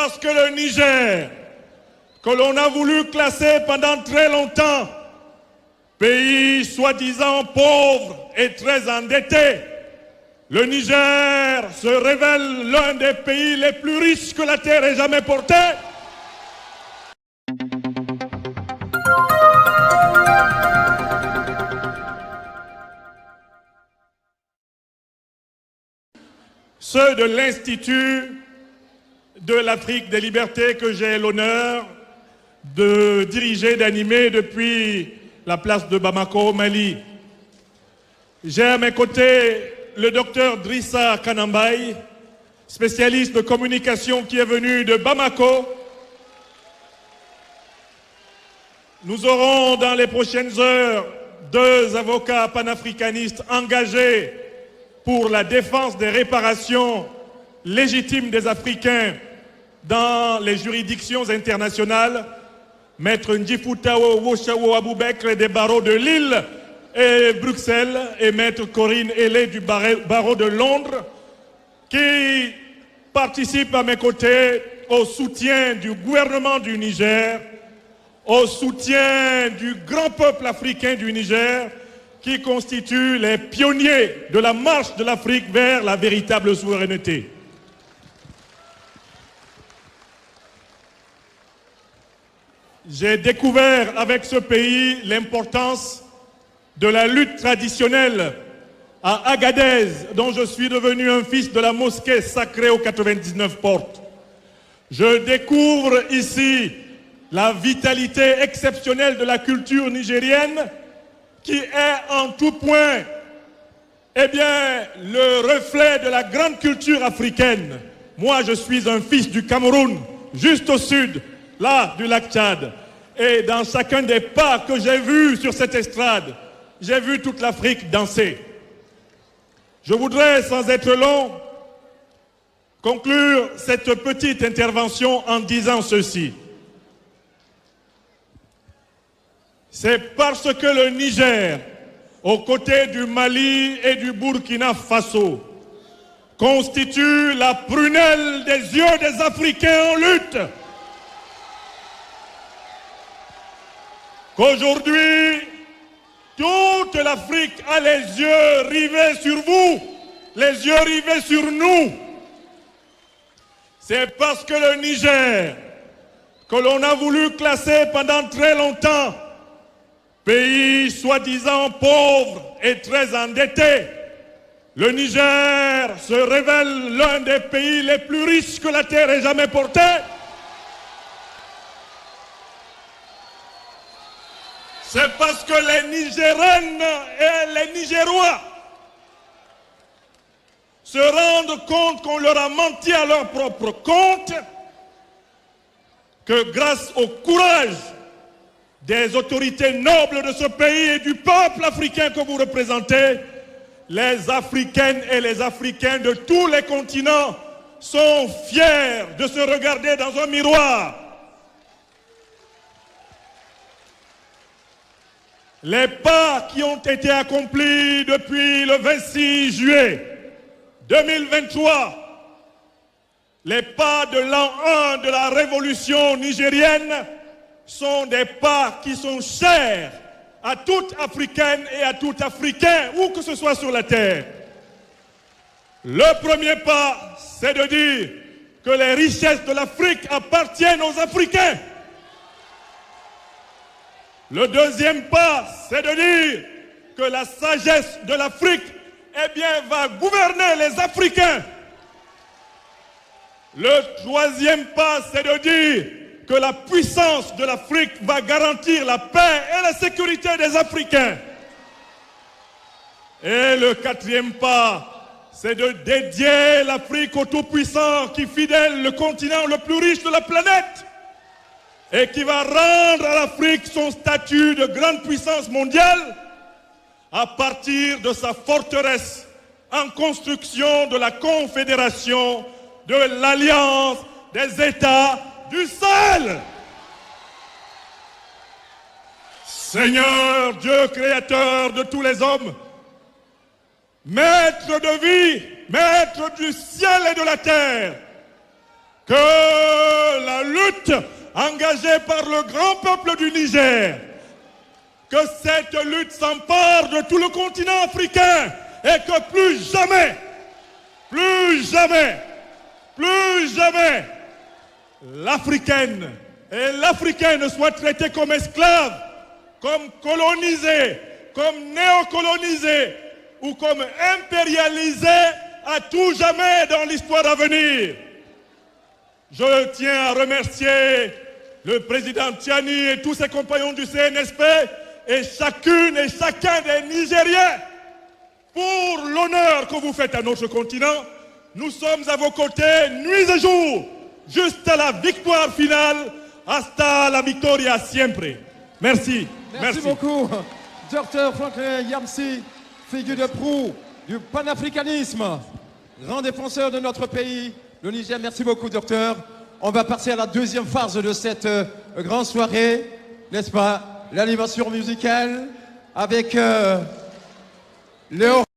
parce que le Niger, que l'on a voulu classer pendant très longtemps, pays soi-disant pauvre et très endetté, le Niger se révèle l'un des pays les plus riches que la terre ait jamais porté. Ceux de l'Institut de l'Afrique des libertés que j'ai l'honneur de diriger, d'animer depuis la place de Bamako au Mali. J'ai à mes côtés le docteur Drissa Kanambaye, spécialiste de communication qui est venu de Bamako. Nous aurons dans les prochaines heures 2 avocats panafricanistes engagés pour la défense des réparations légitimes des Africains dans les juridictions internationales, Maître Ndjifutao Woshawo Aboubekre des barreaux de Lille et Bruxelles et Maître Corinne Hellé du barreau de Londres, qui participent à mes côtés au soutien du gouvernement du Niger, au soutien du grand peuple africain du Niger, qui constituent les pionniers de la marche de l'Afrique vers la véritable souveraineté. J'ai découvert avec ce pays l'importance de la lutte traditionnelle à Agadez, dont je suis devenu un fils de la mosquée sacrée aux 99 portes. Je découvre ici la vitalité exceptionnelle de la culture nigérienne, qui est en tout point, le reflet de la grande culture africaine. Moi, je suis un fils du Cameroun, juste au sud, là, du lac Tchad. Et dans chacun des pas que j'ai vus sur cette estrade, j'ai vu toute l'Afrique danser. Je voudrais, sans être long, conclure cette petite intervention en disant ceci. C'est parce que le Niger, aux côtés du Mali et du Burkina Faso, constitue la prunelle des yeux des Africains en lutte, qu'aujourd'hui, toute l'Afrique a les yeux rivés sur vous, les yeux rivés sur nous. C'est parce que le Niger, que l'on a voulu classer pendant très longtemps, pays soi-disant pauvre et très endetté, le Niger se révèle l'un des pays les plus riches que la terre ait jamais porté. C'est parce que les Nigériennes et les Nigérois se rendent compte qu'on leur a menti à leur propre compte, que grâce au courage des autorités nobles de ce pays et du peuple africain que vous représentez, les Africaines et les Africains de tous les continents sont fiers de se regarder dans un miroir. Les pas qui ont été accomplis depuis le 26 juillet 2023, les pas de l'an 1 de la révolution nigérienne, sont des pas qui sont chers à toute Africaine et à tout Africain, où que ce soit sur la terre. Le premier pas, c'est de dire que les richesses de l'Afrique appartiennent aux Africains. Le deuxième pas, c'est de dire que la sagesse de l'Afrique, va gouverner les Africains. Le troisième pas, c'est de dire que la puissance de l'Afrique va garantir la paix et la sécurité des Africains. Et le quatrième pas, c'est de dédier l'Afrique au Tout-Puissant qui fidèle le continent le plus riche de la planète et qui va rendre à l'Afrique son statut de grande puissance mondiale à partir de sa forteresse en construction de la confédération de l'Alliance des États du Sahel. Seigneur Dieu créateur de tous les hommes, maître de vie, maître du ciel et de la terre, que lutte engagée par le grand peuple du Niger. Que cette lutte s'empare de tout le continent africain et que plus jamais, l'Africaine et l'Africain ne soient traités comme esclaves, comme colonisés, comme néocolonisés ou comme impérialisés à tout jamais dans l'histoire à venir. Je tiens à remercier le président Tiani et tous ses compagnons du CNSP et chacune et chacun des Nigériens pour l'honneur que vous faites à notre continent. Nous sommes à vos côtés nuit et jour, jusqu'à la victoire finale. Hasta la victoria siempre. Merci. Merci beaucoup, Dr Franklin Yamsi, figure de proue du panafricanisme, grand défenseur de notre pays, le Niger. Merci beaucoup, docteur. On va passer à la deuxième phase de cette grande soirée, n'est-ce pas? L'animation musicale avec Léo.